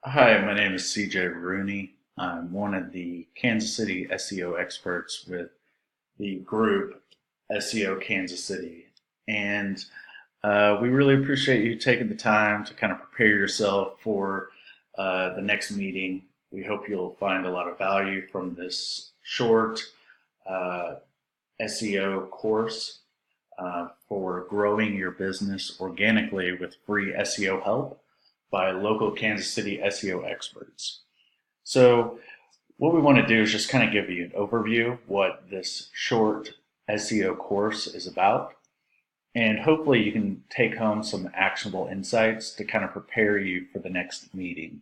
Hi, my name is CJ Rooney. I'm one of the Kansas City SEO experts with the group SEO Kansas City. And we really appreciate you taking the time to kind of prepare yourself for the next meeting. We hope you'll find a lot of value from this short uh, SEO course for growing your business organically with free SEO help by local Kansas City SEO experts. So, what we want to do is just kind of give you an overview of what this short SEO course is about. And hopefully, you can take home some actionable insights to kind of prepare you for the next meeting.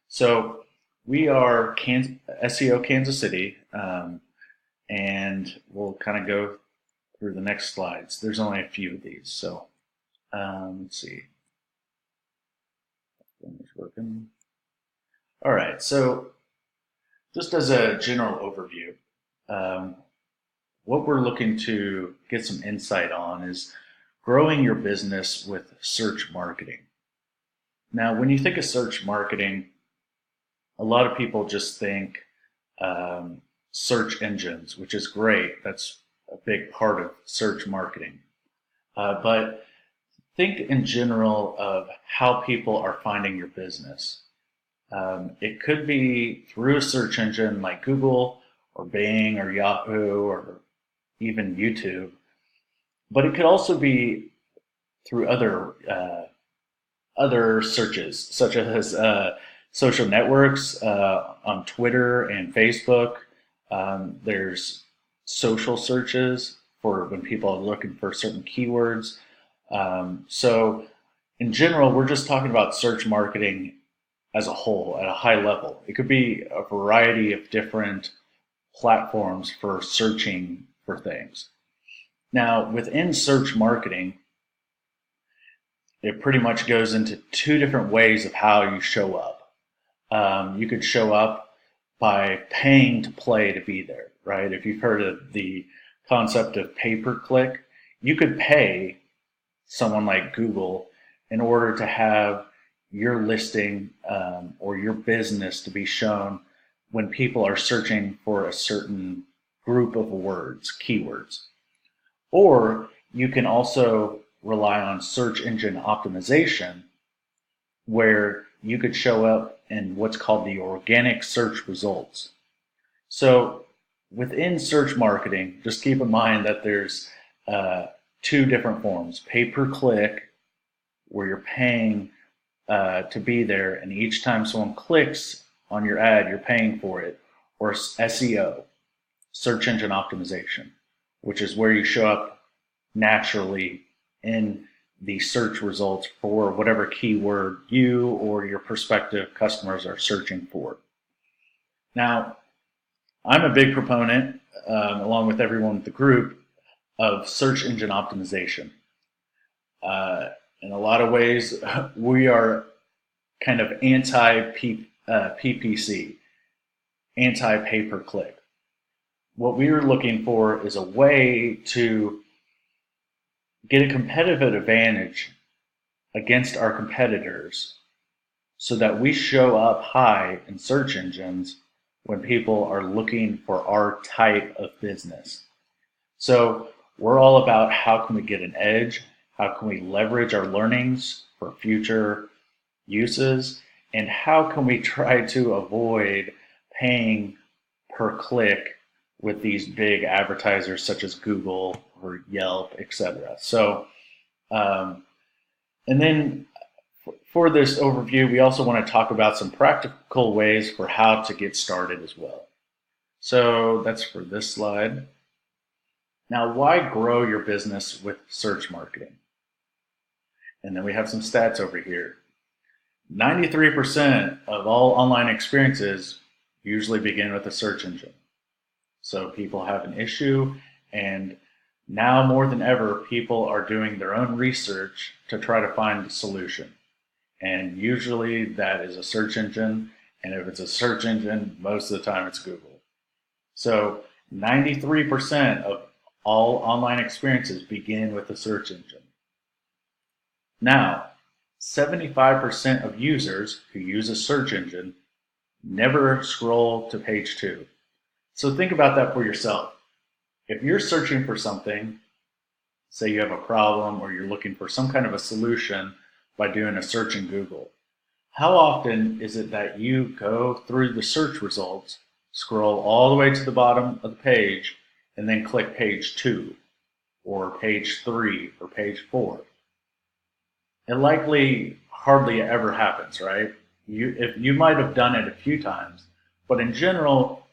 So, we are SEO Kansas City, and we'll kind of go through the next slides. There's only a few of these. So, let's see. It's working. All right. So, just as a general overview, um, what we're looking to get some insight on is growing your business with search marketing. Now, when you think of search marketing, a lot of people just think search engines, which is great. That's a big part of search marketing. But think in general of how people are finding your business. It could be through a search engine like Google or Bing or Yahoo or even YouTube, but it could also be through other searches, such as social networks on Twitter and Facebook. There's social searches for when people are looking for certain keywords. So, in general, we're just talking about search marketing as a whole at a high level. It could be a variety of different platforms for searching for things. Now, within search marketing, it pretty much goes into two different ways of how you show up. You could show up by paying to play to be there, right? If you've heard of the concept of pay per click, you could pay someone like Google in order to have your listing or your business to be shown when people are searching for a certain group of words, keywords. Or you can also rely on search engine optimization, where you could show up in what's called the organic search results. So within search marketing, just keep in mind that there's two different forms: pay per click, where you're paying to be there, and each time someone clicks on your ad, you're paying for it, or SEO, search engine optimization, which is where you show up naturally in the search results for whatever keyword you or your prospective customers are searching for. Now, I'm a big proponent, along with everyone in the group, of search engine optimization. In a lot of ways, we are kind of anti-PPC, anti-pay per click. What we are looking for is a way to get a competitive advantage against our competitors so that we show up high in search engines when people are looking for our type of business. So we're all about how can we get an edge, how can we leverage our learnings for future uses, and how can we try to avoid paying per click with these big advertisers such as Google or Yelp, etc. So, and then for this overview, we also want to talk about some practical ways for how to get started as well. So that's for this slide. Now, why grow your business with search marketing? And then we have some stats over here. 93% of all online experiences usually begin with a search engine. So people have an issue, and now more than ever, people are doing their own research to try to find a solution. And usually that is a search engine, and if it's a search engine, most of the time it's Google. So 93% of all online experiences begin with a search engine. Now, 75% of users who use a search engine never scroll to page 2. So think about that for yourself. If you're searching for something, say you have a problem or you're looking for some kind of a solution by doing a search in Google, how often is it that you go through the search results, scroll all the way to the bottom of the page, and then click page 2 or page 3 or page 4? It likely hardly ever happens, right? You might have done it a few times, but in general,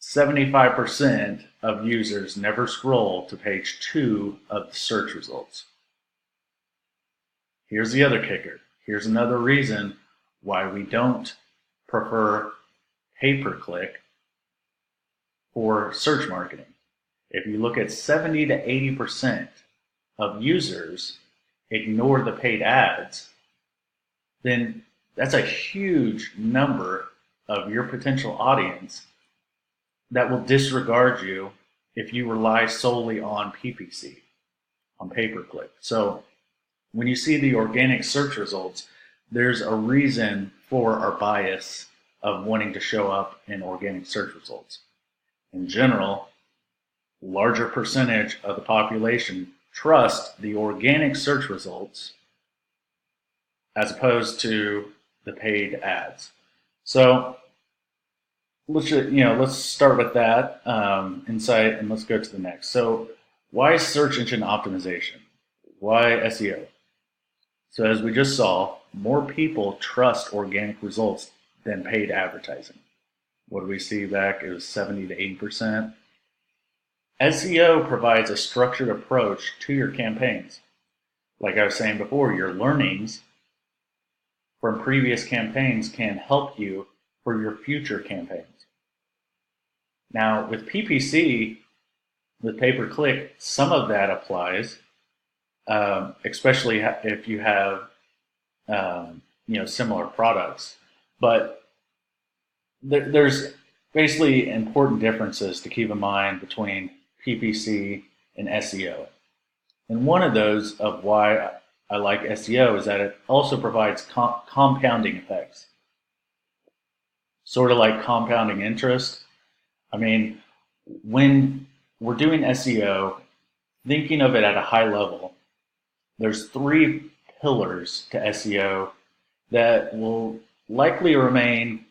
75% of users never scroll to page 2 of the search results. Here's the other kicker. Here's another reason why we don't prefer pay-per-click for search marketing. If you look at 70 to 80% of users ignore the paid ads, then that's a huge number of your potential audience that will disregard you if you rely solely on PPC, on pay-per-click. So when you see the organic search results, there's a reason for our bias of wanting to show up in organic search results. In general, larger percentage of the population trust the organic search results as opposed to the paid ads. So let's start with that insight, and let's go to the next. So why search engine optimization? Why SEO? So as we just saw, more people trust organic results than paid advertising. What do we see back? It was 70 to 80%. SEO provides a structured approach to your campaigns. Like I was saying before, your learnings from previous campaigns can help you for your future campaigns. Now, with PPC, with pay-per-click, some of that applies, especially if you have similar products. But there's basically important differences to keep in mind between PPC and SEO. And one of those of why I like SEO is that it also provides compounding effects. Sort of like compounding interest. I mean, when we're doing SEO, thinking of it at a high level, there's 3 pillars to SEO that will likely remain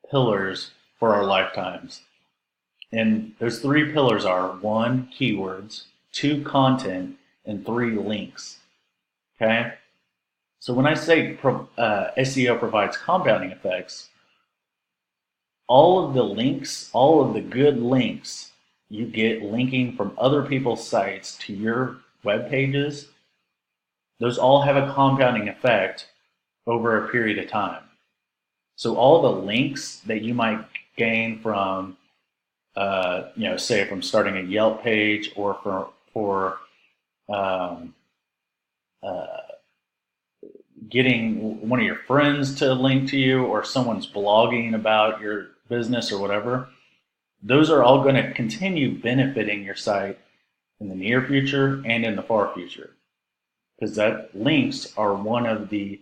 pillars for our lifetimes. And those 3 pillars are 1, keywords, 2, content, and 3, links. Okay? So when I say SEO provides compounding effects, all of the links, all of the good links you get linking from other people's sites to your web pages, those all have a compounding effect over a period of time. So all the links that you might gain from, say from starting a Yelp page or for getting one of your friends to link to you, or someone's blogging about your business or whatever, those are all going to continue benefiting your site in the near future and in the far future, because that links are one of the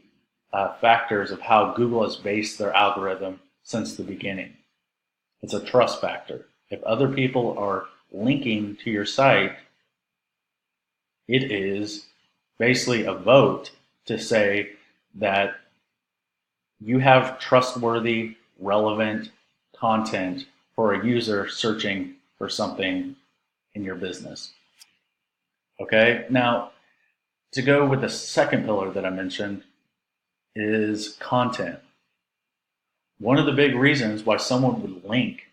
factors of how Google has based their algorithm since the beginning. It's a trust factor. If other people are linking to your site, it is basically a vote to say that you have trustworthy, relevant content for a user searching for something in your business. Okay, now to go with the second pillar that I mentioned is content. One of the big reasons why someone would link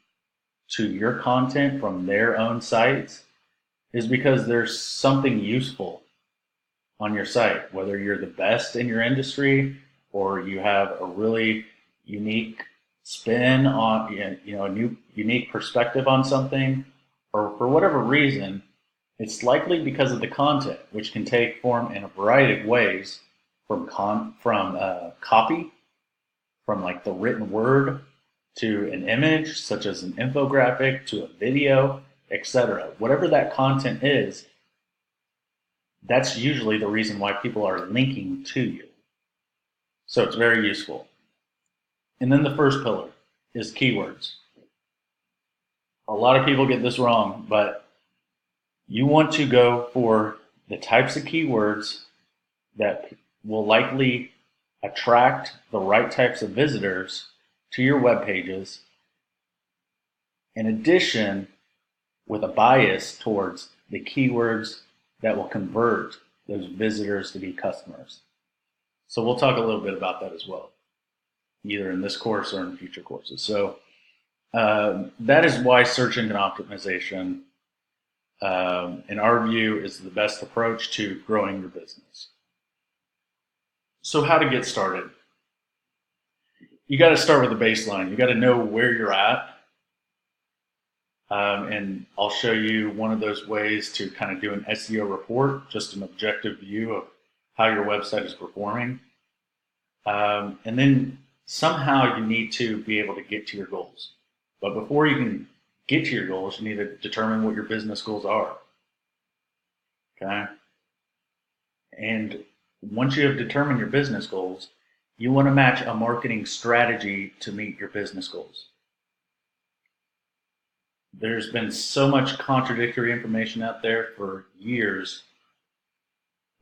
to your content from their own sites is because there's something useful on your site, whether you're the best in your industry or you have a really unique spin on, a new unique perspective on something, or for whatever reason, it's likely because of the content, which can take form in a variety of ways, from copy, from like the written word, to an image, such as an infographic, to a video, etc. Whatever that content is, that's usually the reason why people are linking to you. So it's very useful. And then the first pillar is keywords. A lot of people get this wrong, but you want to go for the types of keywords that will likely attract the right types of visitors to your web pages. In addition, with a bias towards the keywords that will convert those visitors to be customers. So we'll talk a little bit about that as well, either in this course or in future courses. So that is why search engine optimization, in our view, is the best approach to growing your business. So how to get started? You got to start with a baseline. You got to know where you're at. And I'll show you one of those ways to kind of do an SEO report, just an objective view of how your website is performing. And then somehow you need to be able to get to your goals. But before you can get to your goals, you need to determine what your business goals are. Okay? And once you have determined your business goals, you want to match a marketing strategy to meet your business goals. There's been so much contradictory information out there for years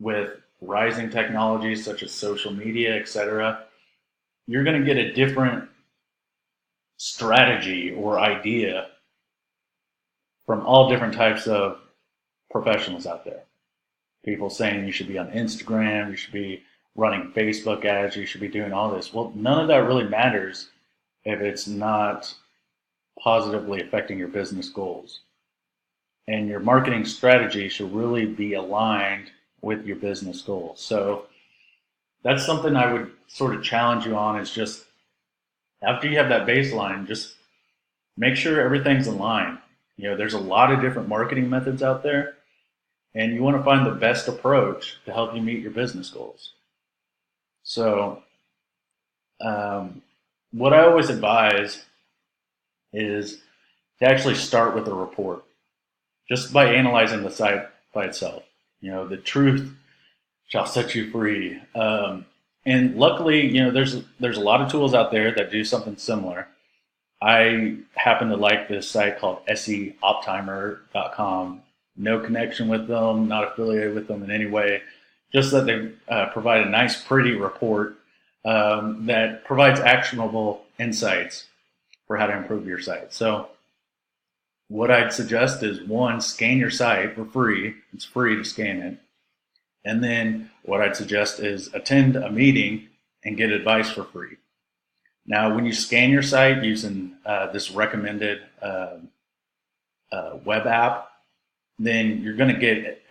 with rising technologies such as social media, etc. You're going to get a different strategy or idea from all different types of professionals out there. People saying you should be on Instagram, you should be running Facebook ads, you should be doing all this. Well, none of that really matters if it's not positively affecting your business goals. And your marketing strategy should really be aligned with your business goals. So that's something I would sort of challenge you on, is just after you have that baseline, just make sure everything's in line. You know, there's a lot of different marketing methods out there, and you want to find the best approach to help you meet your business goals. So what I always advise is to actually start with a report, just by analyzing the site by itself. You know, the truth shall set you free. And luckily, you know, there's a lot of tools out there that do something similar. I happen to like this site called SEOptimer.com. No connection with them, not affiliated with them in any way, just that they provide a nice, pretty report that provides actionable insights for how to improve your site. So what I'd suggest is, one, scan your site for free. It's free to scan it. And then what I'd suggest is attend a meeting and get advice for free. Now, when you scan your site using this recommended web app, then you're going to get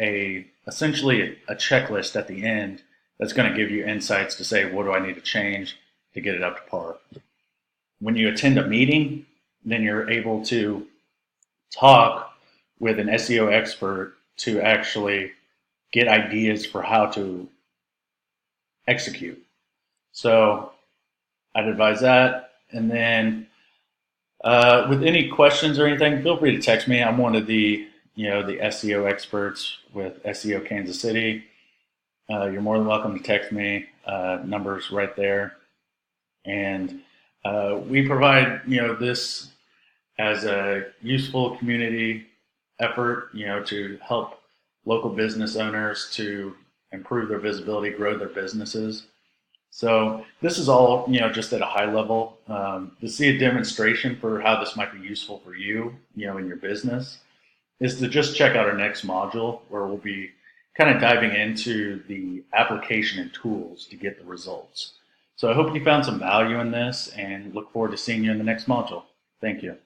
essentially a checklist at the end that's going to give you insights to say, what do I need to change to get it up to par? When you attend a meeting, then you're able to talk with an SEO expert to actually get ideas for how to execute. So I'd advise that. And then with any questions or anything, feel free to text me. I'm one of the SEO experts with SEO Kansas City. You're more than welcome to text me. Numbers right there. And we provide, this as a useful community effort, to help local business owners to improve their visibility, grow their businesses. So this is all, just at a high level. To see a demonstration for how this might be useful for you, in your business, is to just check out our next module, where we'll be kind of diving into the application and tools to get the results. So I hope you found some value in this, and look forward to seeing you in the next module. Thank you.